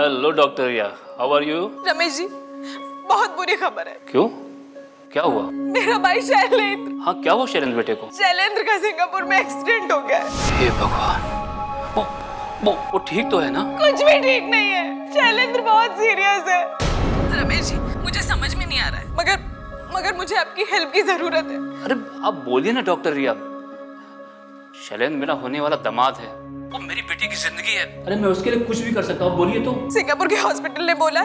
Hello doctor Riya, how are you? Ramesh ji, बहुत बुरी खबर है। क्यों, क्या हुआ? मेरा भाई शैलेंद्र। हाँ, क्या हुआ शैलेंद्र बेटे को? शैलेंद्र का सिंगापुर में एक्सीडेंट हो गया है। हे भगवान, वो ठीक तो है ना? कुछ भी ठीक नहीं है, शैलेंद्र बहुत सीरियस है। रमेश जी, मुझे समझ में नहीं आ रहा है, मगर मुझे आपकी हेल्प की जरूरत है। अरे आप बोलिए ना डॉक्टर रिया, शैलेंद्र मेरा होने वाला दामाद है, वो मेरी बेटी की जिंदगी है। अरे मैं उसके लिए कुछ भी कर सकता हूँ, बोलिए तो। सिंगापुर के हॉस्पिटल ने बोला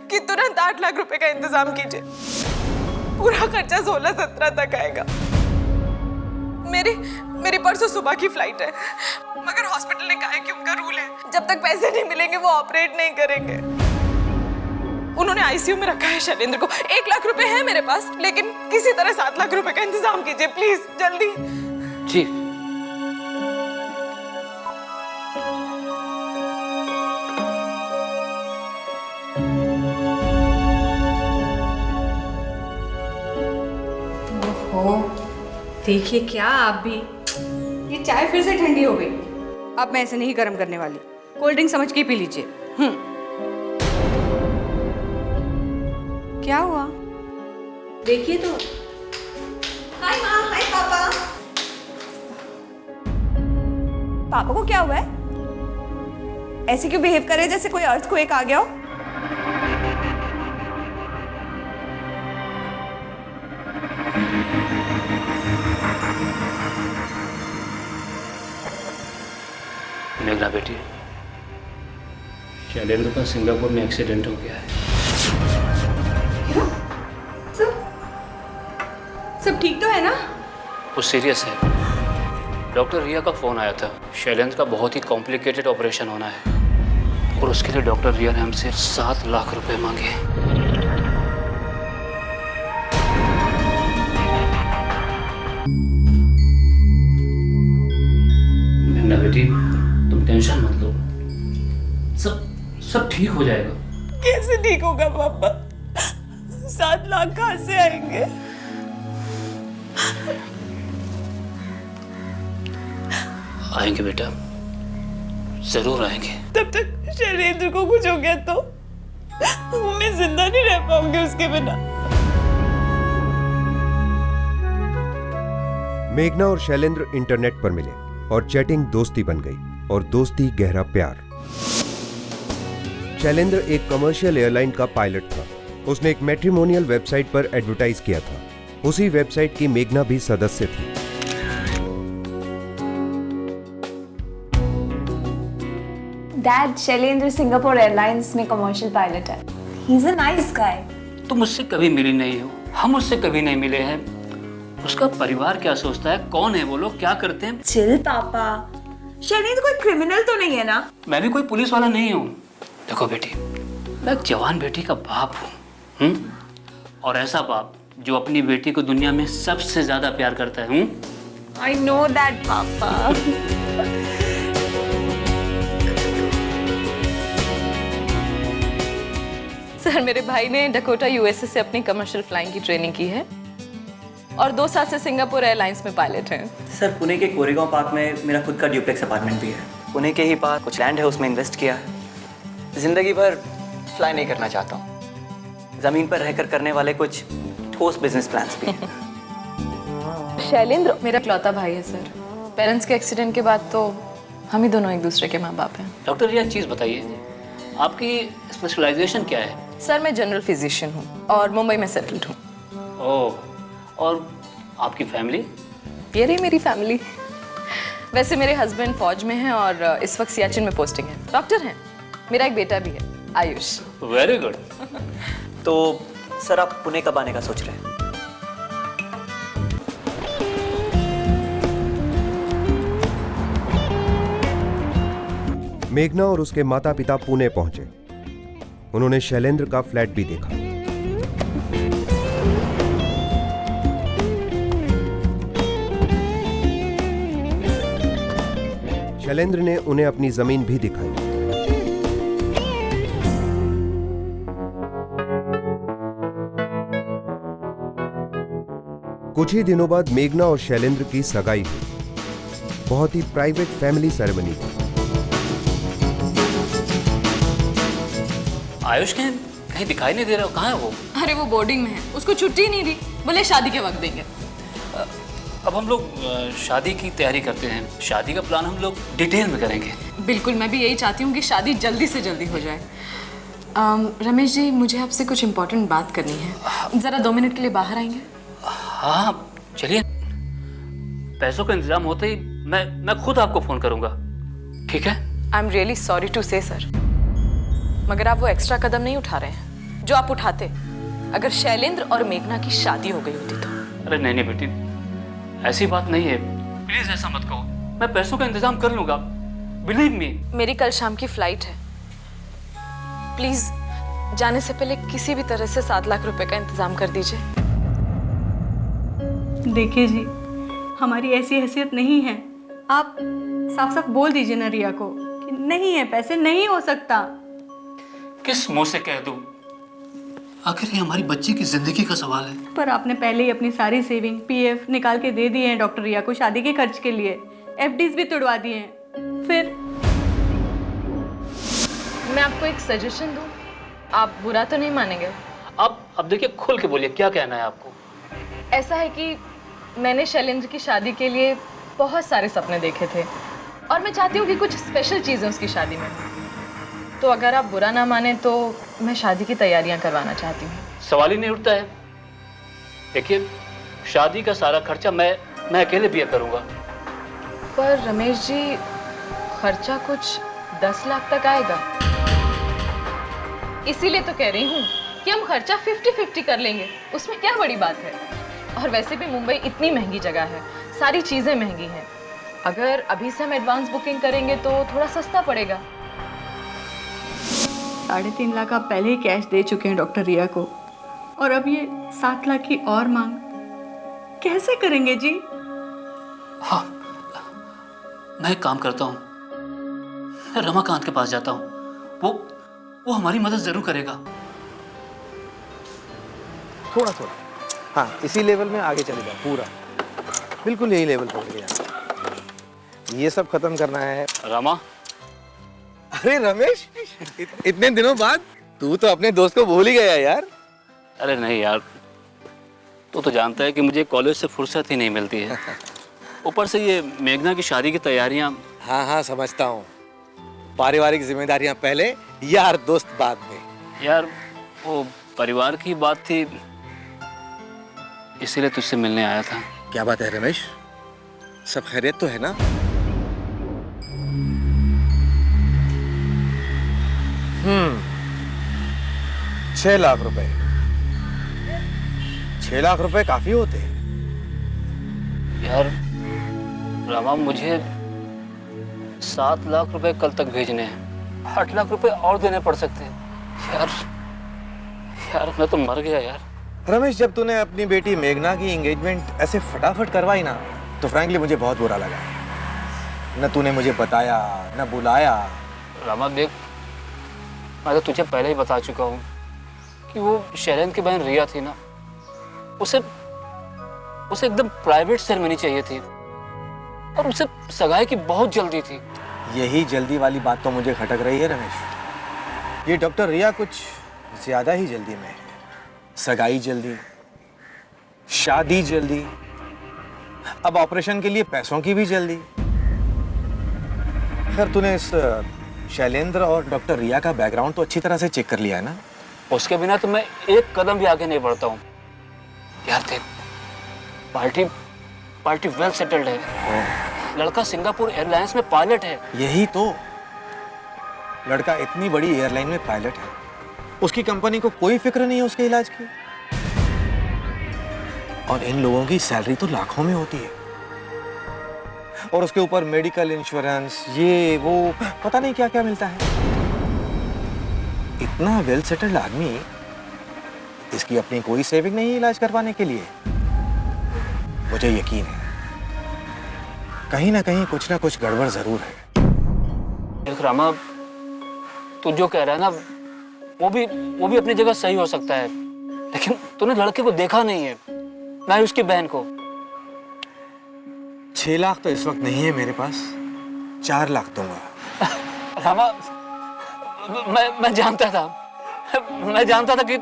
कि तुरंत 8 लाख रुपए का इंतजाम कीजिए। पूरा खर्चा 16-17 तक आएगा। मेरी परसों सुबह की फ्लाइट है, मगर हॉस्पिटल ने कहा है कि उनका रूल है, जब तक पैसे नहीं मिलेंगे वो ऑपरेट नहीं करेंगे। उन्होंने आईसीयू में रखा है शैलेंद्र को। 1 लाख रुपए है मेरे पास, लेकिन किसी तरह 7 लाख रुपए का इंतजाम कीजिए प्लीज, जल्दी। जी। ओहो, देखिए क्या आप भी, ये चाय फिर से ठंडी हो गई। अब मैं ऐसे नहीं गर्म करने वाली, कोल्ड ड्रिंक समझ के पी लीजिए। क्या हुआ, देखिए तो। हाय माँ, हाय पापा। पापा को क्या हुआ है? ऐसे क्यों बिहेव कर रहे जैसे कोई अर्थक्वेक आ गया हो? मेघना बेटी, शैलेंद्र का सिंगापुर में एक्सीडेंट हो गया है। सब ठीक तो है ना? वो सीरियस है। डॉक्टर रिया का फोन आया था, शैलेंद्र का बहुत ही कॉम्प्लिकेटेड ऑपरेशन होना है और उसके लिए डॉक्टर रिया ने हमसे 7 लाख रुपए मांगे। मेघना बेटी, तुम टेंशन मत लो, सब ठीक हो जाएगा। कैसे ठीक होगा पापा? 7 लाख कहाँ से आएंगे? आएंगे बेटा, जरूर आएंगे। तब तक शैलेंद्र को कुछ हो गया तो मैं जिंदा नहीं रह पाऊंगी उसके बिना। मेघना और शैलेंद्र इंटरनेट पर मिले और चैटिंग दोस्ती बन गई और दोस्ती गहरा प्यार। शैलेंद्र एक कमर्शियल एयरलाइन का पायलट था। उसने एक मैट्रिमोनियल वेबसाइट पर एडवर्टाइज किया था। उसी वेबसाइट की मेघना भी सदस्य थी। डैड, शैलेंद्र सिंगापुर एयरलाइंस में कमर्शियल पायलट है। He is a nice guy. तुम मुझसे कभी मिली नहीं हो, हम उससे कभी नहीं मिले हैं। उसका परिवार क्या सोचता है, कौन है वो लोग, क्या करते हैं? चिल पापा, शैलेंद्र कोई क्रिमिनल तो नहीं है ना? मैं भी कोई पुलिस वाला नहीं हूँ। देखो बेटी, मैं एक जवान बेटी का बाप हूँ, और ऐसा बाप जो अपनी बेटी को दुनिया में सबसे ज्यादा प्यार करता है। आई नो दैट पापा। सर, मेरे भाई ने डकोटा यूएसए से अपनी कमर्शियल फ्लाइंग की ट्रेनिंग की है और 2 साल से सिंगापुर एयरलाइंस में पायलट हैं। सर, पुणे के कोरेगांव पार्क में मेरा खुद का ड्यूप्लेक्स अपार्टमेंट भी है। पुणे के ही पास कुछ लैंड है, उसमें इन्वेस्ट किया है। जिंदगी भर फ्लाई नहीं करना चाहता हूँ। ज़मीन पर रहकर करने वाले कुछ ठोस बिजनेस प्लान्स भी हैं। शैलेंद्र मेरा इकलौता भाई है सर। पेरेंट्स के एक्सीडेंट के बाद तो हम ही दोनों एक दूसरे के माँ बाप हैं। डॉक्टर रिया, एक चीज़ बताइए, आपकी स्पेशलाइजेशन क्या है? सर, मैं जनरल फिजिशियन हूँ और मुंबई में सेटल्ड हूँ। ओह, और आपकी फैमिली? ये रही मेरी फैमिली। वैसे मेरे हस्बैंड फौज में हैं और इस वक्त सियाचिन में पोस्टिंग है। डॉक्टर हैं। मेरा एक बेटा भी है, आयुष। Very good. तो सर, आप पुणे कब आने का सोच रहे हैं? मेघना और उसके माता पिता पुणे पहुंचे। उन्होंने शैलेंद्र का फ्लैट भी देखा। शैलेंद्र ने उन्हें अपनी जमीन भी दिखाई। कुछ ही दिनों बाद मेघना और शैलेंद्र की सगाई हुई। बहुत ही प्राइवेट फैमिली सेरेमनी थी। आयुष कहीं दिखाई नहीं दे रहा, कहाँ है वो? अरे वो बोर्डिंग में है, उसको छुट्टी ही नहीं दी, बोले शादी के वक्त देंगे। अब हम लोग शादी की तैयारी करते हैं, शादी का प्लान हम लोग डिटेल में करेंगे। बिल्कुल, मैं भी यही चाहती हूँ कि शादी जल्दी से जल्दी हो जाए। रमेश जी, मुझे आपसे कुछ इम्पोर्टेंट बात करनी है, ज़रा 2 मिनट के लिए बाहर आएंगे? हाँ चलिए, पैसों का इंतजाम होते ही मैं खुद आपको फोन करूंगा, ठीक है? I am really sorry to say sir, मगर आप वो एक्स्ट्रा कदम नहीं उठा रहे हैं जो आप उठाते अगर शैलेंद्र और मेघना की शादी हो गई होती तो। अरे नहीं बेटी, ऐसी बात नहीं है, प्लीज ऐसा मत कहो। मैं पैसों का इंतजाम कर लूंगा, बिलीव मी। मेरी कल शाम की फ्लाइट है, प्लीज जाने से पहले किसी भी तरह से 7 लाख रुपए का इंतजाम कर दीजिए। देखिए जी, हमारी ऐसी हैसियत नहीं है, आप साफ साफ बोल दीजिए ना रिया को कि नहीं है, पैसे नहीं हो सकता। किस मुंह से कह दूं? आखिर ये हमारी बच्ची की जिंदगी का सवाल है। पर आपने पहले ही अपनी सारी सेविंग पीएफ निकाल के दे दिए हैं डॉक्टर रिया को शादी के खर्च के लिए, एफडीज भी तुड़वा दिए हैं। फिर मैं आपको एक सजेशन दूं, आप बुरा तो नहीं मानेंगे? अब देखिए, खुल के बोलिए, क्या कहना है आपको? ऐसा है कि मैंने शैलेंद्र की शादी के लिए बहुत सारे सपने देखे थे और मैं चाहती हूँ कि कुछ स्पेशल चीज़ें उसकी शादी में। तो अगर आप बुरा ना माने तो मैं शादी की तैयारियां करवाना चाहती हूँ। सवाल ही नहीं उठता है। देखिए, शादी का सारा खर्चा मैं अकेले बियर करूंगा। पर रमेश जी, खर्चा कुछ 10 लाख तक आएगा, इसीलिए तो कह रही हूँ कि हम खर्चा 50-50 कर लेंगे, उसमें क्या बड़ी बात है। और वैसे भी मुंबई इतनी महंगी जगह है, सारी चीज़ें महंगी हैं। अगर अभी से हम एडवांस बुकिंग करेंगे तो थोड़ा सस्ता पड़ेगा। 3.5 लाख आप पहले ही कैश दे चुके हैं डॉक्टर रिया को, और अब ये 7 लाख की और मांग कैसे करेंगे जी? हाँ, मैं एक काम करता हूँ, मैं रमाकांत के पास जाता हूँ, वो हमारी मदद जरूर करेगा। थोड़ा थोड़ा, हाँ, इसी लेवल में आगे चले जाओ, पूरा बिल्कुल यही लेवल पकड़ के जाना। ये सब खत्म करना है। रमा, अरे रमेश, इतने दिनों बाद तू तो अपने दोस्त को भूल ही गया यार। अरे नहीं यार, तू तो जानता है कि मुझे कॉलेज से फुर्सत ही नहीं मिलती है। ऊपर से ये मेघना की शादी की तैयारियां। हाँ हाँ, समझता हूँ, पारिवारिक जिम्मेदारियां पहले, यार दोस्त बाद में। यार वो परिवार की बात थी, इसीलिए तुझसे मिलने आया था। क्या बात है रमेश, सब खैरियत तो है ना? 6 लाख रुपए, 6 लाख रुपए काफी होते हैं यार रमा, मुझे 7 लाख रुपए कल तक भेजने हैं, 8 लाख रुपए और देने पड़ सकते हैं। यार मैं तो मर गया यार। रमेश। जब तूने अपनी बेटी मेघना की एंगेजमेंट ऐसे फटाफट करवाई ना, तो फ्रैंकली मुझे बहुत बुरा लगा। न तूने मुझे बताया, न बुलाया। रमा देख, मैं तो तुझे पहले ही बता चुका हूँ कि वो शैलेंद्र की बहन रिया थी ना, उसे एकदम प्राइवेट सेरेमनी चाहिए थी और उसे सगाई की बहुत जल्दी थी। यही जल्दी वाली बात तो मुझे खटक रही है रमेश। ये डॉक्टर रिया कुछ ज्यादा ही जल्दी में है। सगाई जल्दी, शादी जल्दी, अब ऑपरेशन के लिए पैसों की भी जल्दी। खैर, तूने इस शैलेंद्र और डॉक्टर रिया का बैकग्राउंड तो अच्छी तरह से चेक कर लिया है ना? उसके बिना तो मैं एक कदम भी आगे नहीं बढ़ता हूँ यार। देख, पार्टी वेल सेटल्ड है, लड़का सिंगापुर एयरलाइंस में पायलट है। यही तो, लड़का इतनी बड़ी एयरलाइन में पायलट है, उसकी कंपनी को कोई फिक्र नहीं है उसके इलाज की। और इन लोगों की सैलरी तो लाखों में होती है, और उसके ऊपर मेडिकल इंश्योरेंस, ये वो पता नहीं क्या क्या मिलता है। इतना वेल सेटल्ड आदमी, इसकी अपनी कोई सेविंग नहीं है इलाज करवाने के लिए। मुझे यकीन है कहीं ना कहीं कुछ ना कुछ गड़बड़ जरूर है। देख रामा, तू जो कह रहा है ना, वो भी अपनी जगह सही हो सकता है, लेकिन तूने लड़के को देखा नहीं है, ना ही उसकी बहन को। 6 लाख तो इस वक्त नहीं है मेरे पास, 4 लाख दूंगा। रामा, मैं जानता था मैं जानता था कि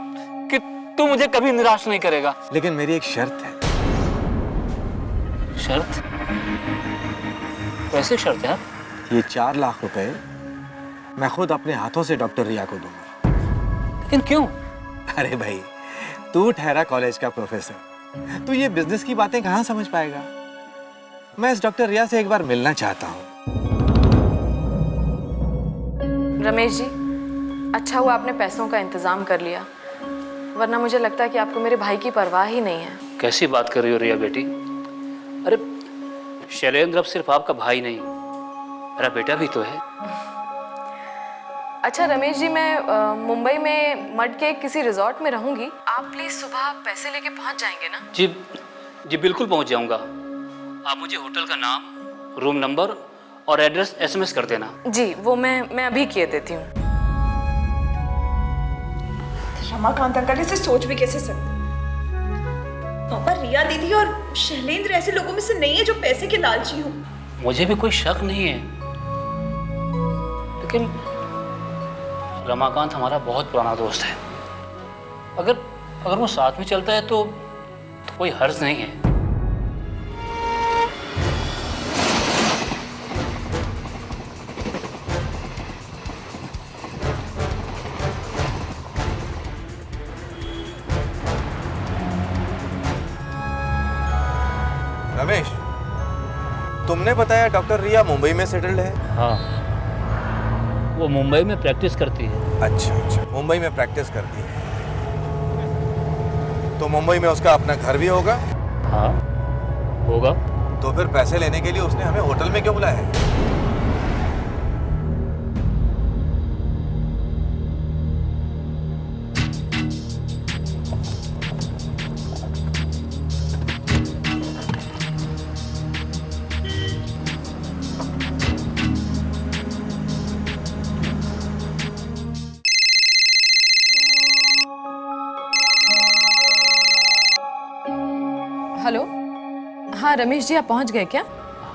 तू मुझे कभी निराश नहीं करेगा। लेकिन मेरी एक शर्त है। शर्त? कैसी शर्त है? ये 4 लाख रुपए मैं खुद अपने हाथों से डॉक्टर रिया को दूंगा। लेकिन क्यों? अरे भाई, तू ठहरा कॉलेज का प्रोफेसर, तू ये बिजनेस की बातें कहाँ समझ पाएगा। मैं इस डॉक्टर रिया से एक बार मिलना चाहता हूँ। रमेश जी, अच्छा हुआ आपने पैसों का इंतजाम कर लिया, वरना मुझे लगता है कि आपको मेरे भाई की परवाह ही नहीं है। कैसी बात कर रही हो रिया बेटी? अरे शैलेंद्र अब सिर्फ आपका भाई नहीं, मेरा बेटा भी तो है। अच्छा रमेश जी, मैं मुंबई में मड के किसी रिजॉर्ट में रहूंगी, आप प्लीज सुबह पैसे लेके पहुंच जाएंगे ना? जी जी बिल्कुल पहुंच जाऊंगा। आप मुझे होटल का नाम, रूम नंबर और एड्रेस SMS कर देना। जी वो मैं अभी किए देती हूँ। रमाकांत अंकल इसे सोच भी कैसे सकते? पापा, रिया दीदी और शैलेंद्र ऐसे लोगों में से नहीं है जो पैसे के लालची हो। मुझे भी कोई शक नहीं है, लेकिन रमाकांत हमारा बहुत पुराना दोस्त है। अगर वो साथ में चलता है तो कोई हर्ज नहीं है। रमेश, तुमने बताया डॉक्टर रिया मुंबई में सेटल्ड है? हाँ, वो मुंबई में प्रैक्टिस करती है। अच्छा, मुंबई में प्रैक्टिस करती है। तो मुंबई में उसका अपना घर भी होगा? हाँ होगा। तो फिर पैसे लेने के लिए उसने हमें होटल में क्यों बुलाया है? हेलो, हाँ रमेश जी, आप पहुंच गए क्या?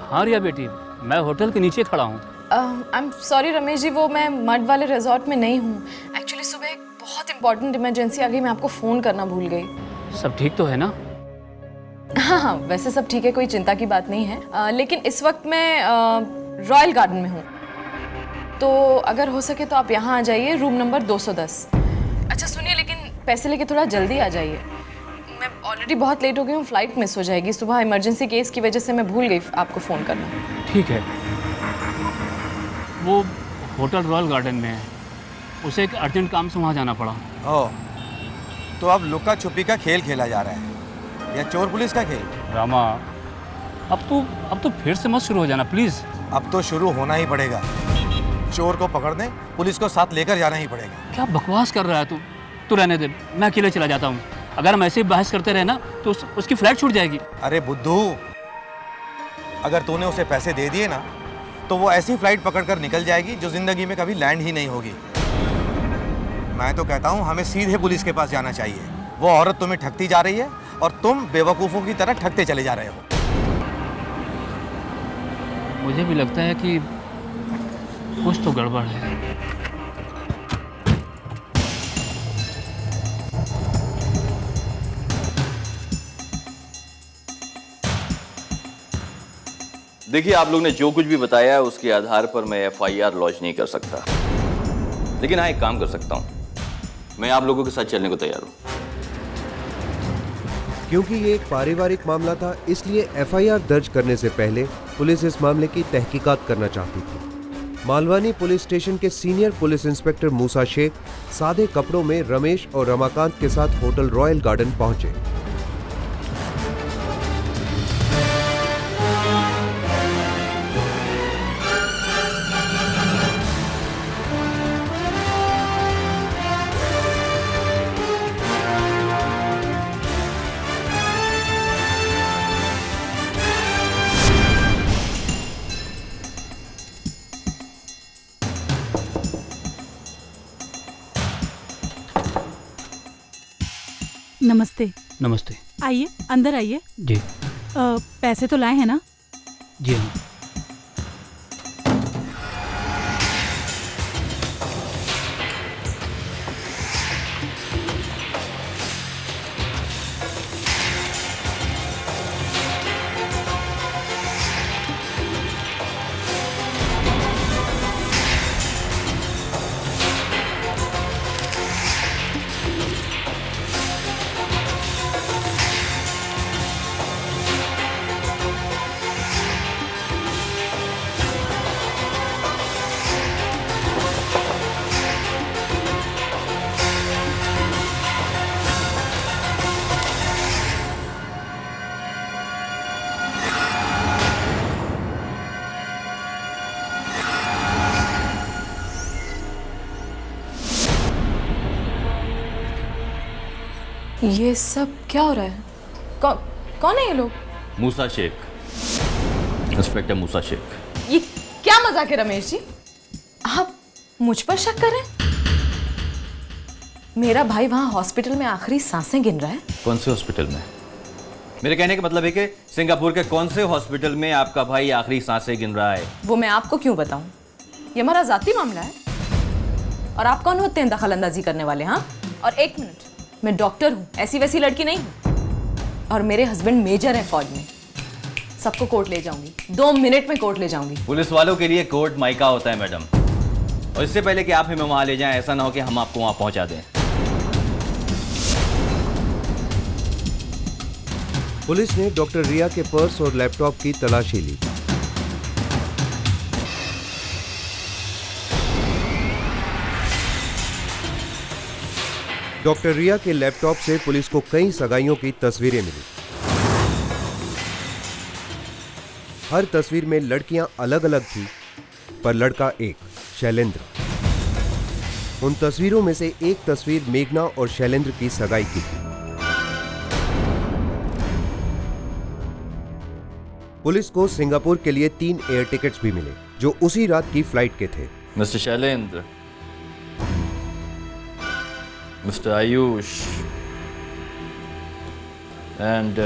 हाँ रिया बेटी, मैं होटल के नीचे खड़ा हूँ। I am sorry Ramesh ji, वो मैं मड वाले रिजॉर्ट में नहीं हूँ। एक्चुअली सुबह एक बहुत इंपॉर्टेंट इमरजेंसी आ गई, मैं आपको फ़ोन करना भूल गई। सब ठीक तो है ना? हाँ, वैसे सब ठीक है, कोई चिंता की बात नहीं है। लेकिन इस वक्त मैं रॉयल गार्डन में हूँ, तो अगर हो सके तो आप यहाँ आ जाइए, रूम नंबर 210। अच्छा सुनिए, लेकिन पैसे लेके थोड़ा जल्दी आ जाइए। मैं ऑलरेडी बहुत लेट हो गई हूँ, फ्लाइट मिस हो जाएगी। सुबह इमरजेंसी केस की वजह से मैं भूल गई आपको फ़ोन करना। ठीक है। वो होटल रॉयल गार्डन में है, उसे एक अर्जेंट काम से वहाँ जाना पड़ा। ओह, तो अब लुका छुपी का खेल खेला जा रहा है या चोर पुलिस का खेल? रामा, अब तो फिर से मत शुरू हो जाना प्लीज़। अब तो शुरू होना ही पड़ेगा। चोर को पकड़ने पुलिस को साथ लेकर जाना ही पड़ेगा। क्या बकवास कर रहा है तू रहने दे, मैं अकेले चला जाता हूँ। अगर हम ऐसे ही बहस करते रहे ना तो उसकी फ्लाइट छूट जाएगी। अरे बुद्धू, अगर तूने उसे पैसे दे दिए ना तो वो ऐसी फ्लाइट पकड़कर निकल जाएगी जो जिंदगी में कभी लैंड ही नहीं होगी। मैं तो कहता हूँ हमें सीधे पुलिस के पास जाना चाहिए। वो औरत तुम्हें ठगती जा रही है और तुम बेवकूफ़ों की तरह ठगते चले जा रहे हो। मुझे भी लगता है कि कुछ तो गड़बड़ है। देखिए, आप लोग ने जो कुछ भी बताया है उसके आधार पर मैं FIR लॉन्च नहीं कर सकता, लेकिन हाँ एक काम कर सकता हूँ, मैं आप लोगों के साथ चलने को तैयार हूँ। क्योंकि ये एक पारिवारिक मामला था, इसलिए FIR दर्ज करने से पहले पुलिस इस मामले की तहकीकात करना चाहती थी। मालवानी पुलिस स्टेशन के सीनियर पुलिस इंस्पेक्टर मूसा शेख सादे कपड़ों में रमेश और रमाकांत के साथ होटल रॉयल गार्डन पहुंचे। नमस्ते। नमस्ते। आइए, अंदर आइए। जी। पैसे तो लाए हैं ना? जी हाँ। ये सब क्या हो रहा है? कौन है ये लोग? मूसा शेख, इंस्पेक्टर मूसा शेख। ये क्या मजाक है रमेश जी? आप मुझ पर शक कर रहे हैं? मेरा भाई वहां हॉस्पिटल में आखिरी सांसें गिन रहा है। कौन से हॉस्पिटल में? मेरे कहने का मतलब है कि सिंगापुर के कौन से हॉस्पिटल में आपका भाई आखिरी सांसें गिन रहा है? वो मैं आपको क्यों बताऊं? ये हमारा जाती मामला है। और आप कौन होते हैं दखल अंदाजी करने वाले? हाँ, और एक मिनट, मैं डॉक्टर हूं, ऐसी वैसी लड़की नहीं हूं। और मेरे हस्बैंड मेजर है फौज में। सबको कोर्ट ले जाऊंगी, 2 मिनट में कोर्ट ले जाऊंगी। पुलिस वालों के लिए कोर्ट मायका होता है मैडम, और इससे पहले कि आप हमें वहां ले जाएं, ऐसा ना हो कि हम आपको वहां पहुंचा दें। पुलिस ने डॉक्टर रिया के पर्स और लैपटॉप की तलाशी ली। डॉक्टर रिया के लैपटॉप से पुलिस को कई सगाइयों की तस्वीरें मिली। हर तस्वीर में लड़कियां अलग अलग थी, पर लड़का एक, शैलेंद्र। उन तस्वीरों में से एक तस्वीर मेघना और शैलेंद्र की सगाई की थी। पुलिस को सिंगापुर के लिए 3 एयर टिकट्स भी मिले, जो उसी रात की फ्लाइट के थे। Mister Shailendra, mister Ayush and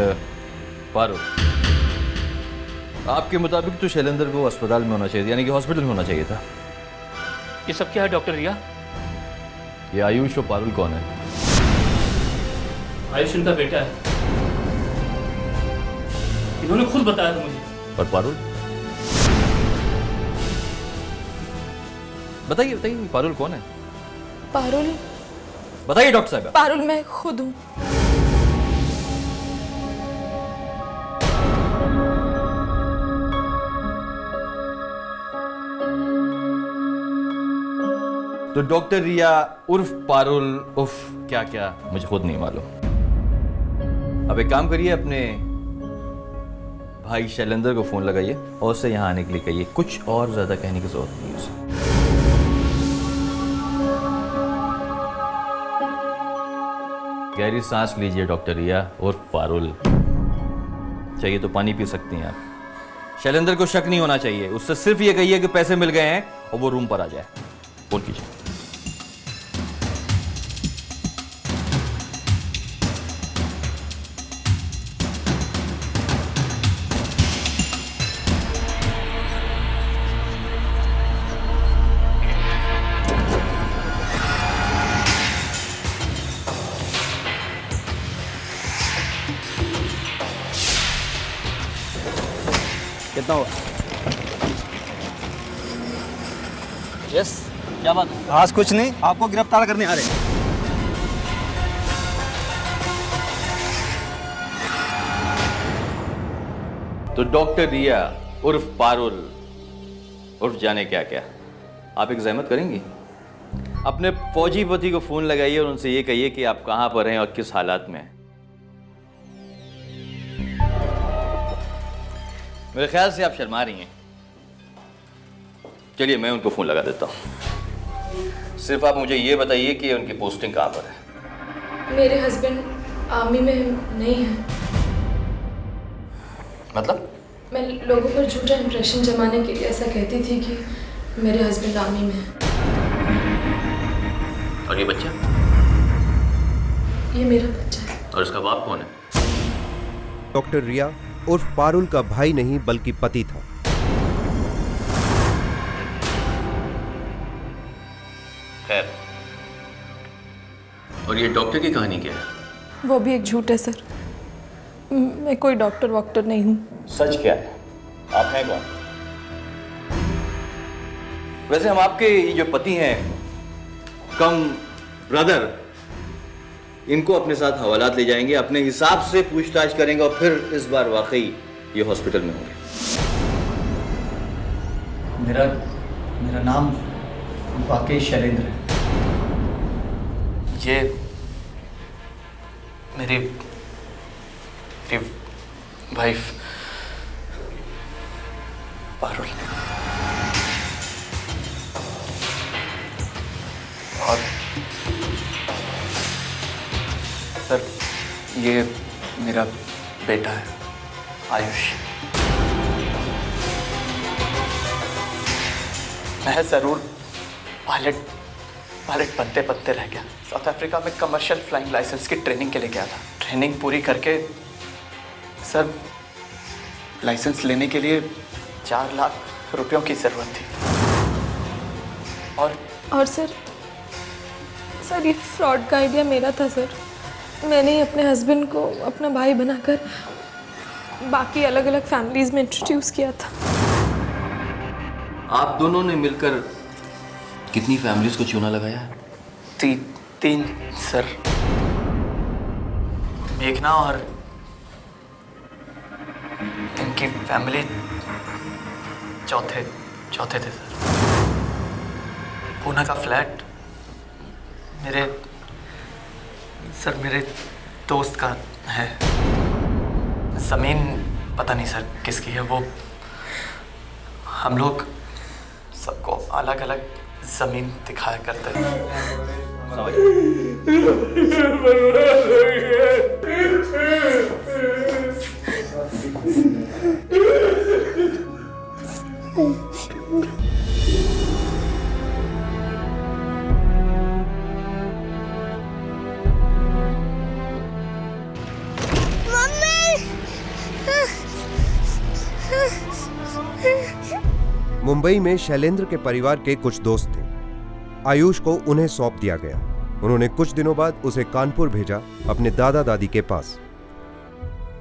Parul, आपके मुताबिक तो शैलेंद्र को अस्पताल में होना चाहिए, यानी कि हॉस्पिटल में होना चाहिए था। ये सब क्या है डॉक्टर रिया? ये आयुष और पारुल कौन है? आयुष इनका बेटा है, इन्होंने खुद बताया था मुझे। और पारुल? बताइए बताइए, पारुल कौन है? पारुल? बताइए डॉक्टर साहब। पारुल मैं खुद हूं। तो डॉक्टर रिया उर्फ पारुल उर्फ क्या क्या मुझे खुद नहीं मालूम। अब एक काम करिए, अपने भाई शैलेंद्र को फोन लगाइए और उससे यहाँ आने के लिए कहिए। कुछ और ज्यादा कहने की जरूरत नहीं है उसे। गहरी सांस लीजिए डॉक्टर रिया उर्फ पारुल। चाहिए तो पानी पी सकती हैं आप। शैलेंद्र को शक नहीं होना चाहिए, उससे सिर्फ ये कहिए कि पैसे मिल गए हैं और वो रूम पर आ जाए। फोन कीजिए। कितना हुआ? यस, क्या बात है? खास कुछ नहीं, आपको गिरफ्तार करने आ रहे हैं। तो डॉक्टर रिया उर्फ पारुल उर्फ जाने क्या क्या, आप एक जहमत करेंगी? अपने फौजी पति को फोन लगाइए और उनसे ये कहिए कि आप कहां पर हैं और किस हालात में हैं। मेरे ख्याल से आप शर्मा रही हैं। चलिए मैं उनको फोन लगा देता हूं। सिर्फ आप मुझे ये बताइए कि उनकी पोस्टिंग कहां पर है। मेरे हस्बैंड आर्मी में नहीं है। मतलब? मैं लोगों पर झूठा इंप्रेशन जमाने के लिए ऐसा कहती थी कि मेरे हस्बैंड आर्मी में है। और ये बच्चा? ये मेरा बच्चा है। और इसका बाप कौन है? डॉक्टर रिया उर्फ पारुल का भाई नहीं बल्कि पति था। खैर, और ये डॉक्टर की कहानी क्या है? वो भी एक झूठ है सर। मैं कोई डॉक्टर वॉक्टर नहीं हूँ। सच क्या है? आप हैं कौन? वैसे हम आपके ये जो पति हैं कम ब्रदर, इनको अपने साथ हवालात ले जाएंगे, अपने हिसाब से पूछताछ करेंगे और फिर इस बार वाकई ये हॉस्पिटल में होंगे। मेरा नाम वाकई शैलेंद्र है। ये मेरी वाइफ पारुल और सर ये मेरा बेटा है, आयुष। मैं ज़रूर पायलट बनते बनते रह गया। साउथ अफ्रीका में कमर्शियल फ्लाइंग लाइसेंस की ट्रेनिंग के लिए गया था। ट्रेनिंग पूरी करके सर लाइसेंस लेने के लिए 4 लाख रुपयों की ज़रूरत थी। और सर ये फ्रॉड का आइडिया मेरा था सर। मैंने ही अपने हस्बैंड को अपना भाई बनाकर बाकी अलग अलग फैमिलीज में इंट्रोड्यूस किया था। आप दोनों ने मिलकर कितनी फैमिलीज को चूना लगाया? 3 सर। मेघना और इनकी फैमिली चौथे थे सर। पूना का फ्लैट मेरे दोस्त का है। ज़मीन पता नहीं सर किसकी है। वो हम लोग सबको अलग अलग ज़मीन दिखाया करते थे। मुंबई में शैलेंद्र के परिवार के कुछ दोस्त थे। आयुष को उन्हें सौंप दिया गया। उन्होंने कुछ दिनों बाद उसे कानपुर भेजा अपने दादा दादी के पास।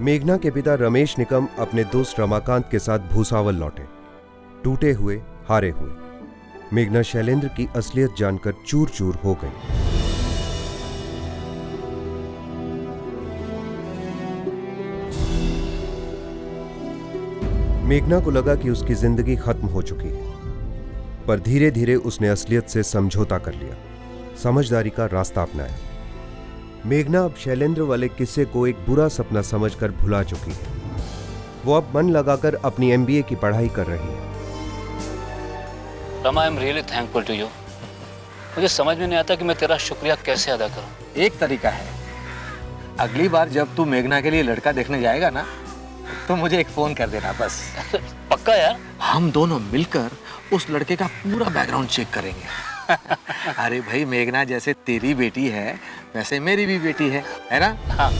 मेघना के पिता रमेश निकम अपने दोस्त रमाकांत के साथ भूसावल लौटे, टूटे हुए, हारे हुए। मेघना शैलेंद्र की असलियत जानकर चूर चूर हो गई। मेघना को लगा कि उसकी जिंदगी खत्म हो चुकी है, पर धीरे धीरे उसने असलियत से समझौता कर लिया, समझदारी का रास्ता अपनाया। मेघना अब शैलेंद्र वाले किस्से को एक बुरा सपना समझकर भुला चुकी है। वो अब मन लगाकर अपनी MBA की पढ़ाई कर रही है। Rama, I am really thankful to you. मुझे समझ में नहीं आता कि मैं तेरा शुक्रिया कैसे अदा करूं। एक तरीका है, अगली बार जब तू मेघना के लिए लड़का देखने जाएगा ना, तो मुझे एक फोन कर देना बस। पक्का यार? हम दोनों मिलकर उस लड़के का पूरा बैकग्राउंड चेक करेंगे। अरे भाई, मेघना जैसे तेरी बेटी है वैसे मेरी भी बेटी है ना? हाँ।